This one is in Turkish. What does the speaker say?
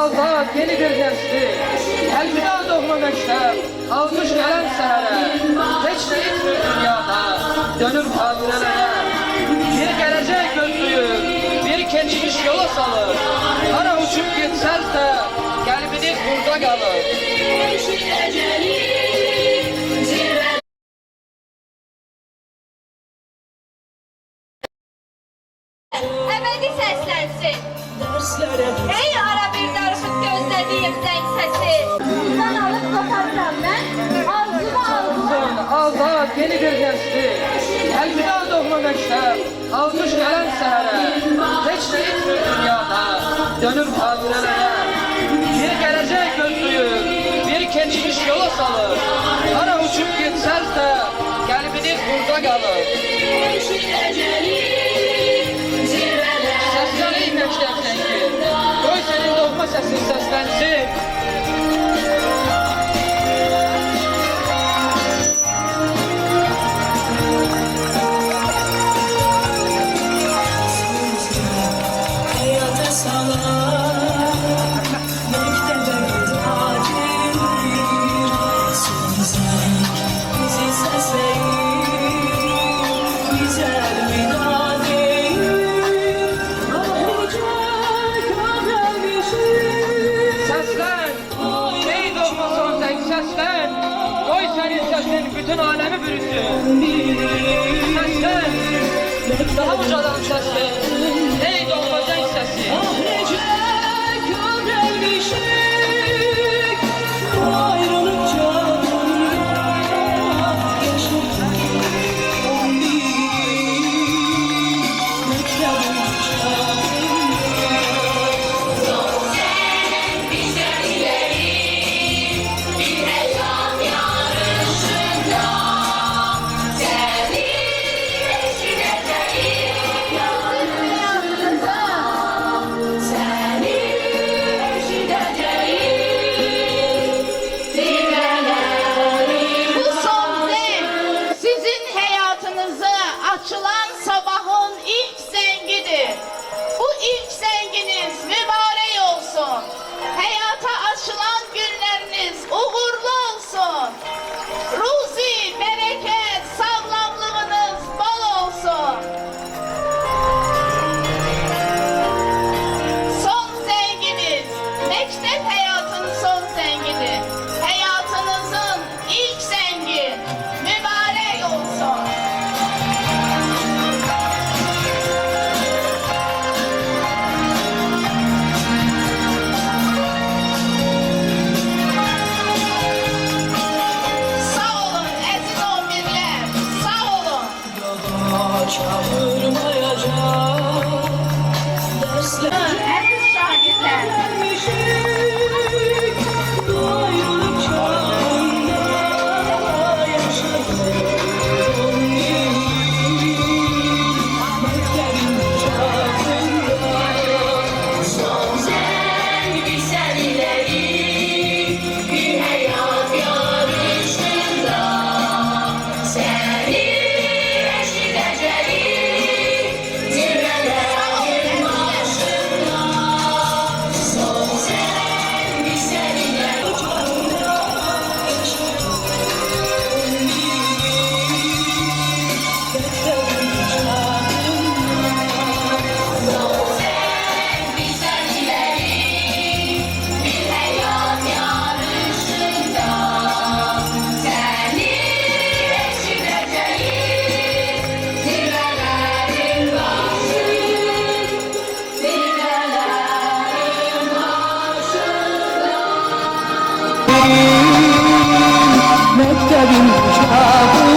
azad yeni bir gençlik, kalbine doğma mektep, almış gelen sehre, hiç ne etmiyor dünyada, dönüp hadirelere. Bir gelecek gözlüyür, bir geçmiş yola salır, hara uçup gitsəz de, kalbiniz burada kalır. Ebedi səslənsin. Ey ara bir darıxıb gözlədiyim zəng səsi. Buradan alıb qoparıram mən, arzumu aldım. Azad yeni bir gençlik, kalbine doğma mektep, almış gelen sehre, hiç ne etmiyor dünyada, dönüp hadirelere. Bir gelecek gözlüyür, bir geçmiş yola salır, hara uçup gitsəz de, kalbiniz burada kalır. Səslər ey məktəb zəngi, qoy sənin doğma səsin səslənsin. Bütün alemi bürüsün. Səslər, daha ucadan səslər. Ey doğma zəng səsi. Açılan sabahın ilk zengidir. Bu ilk zenginiz mübarek olsun. Hayata açılan günleriniz uğurlu olsun. Ruzi, bereket, sağlamlığınız bol olsun. Son zenginiz, mektep hayatın son zengini. Hayatınızın ilk zengi mübarek olsun. Çağırmayacak dersler. Aziz şagirdler. Ayrılık çağında yaşadım. Mektebin çağında son zengin senleri bir hayat yarışında seni mektebin çağında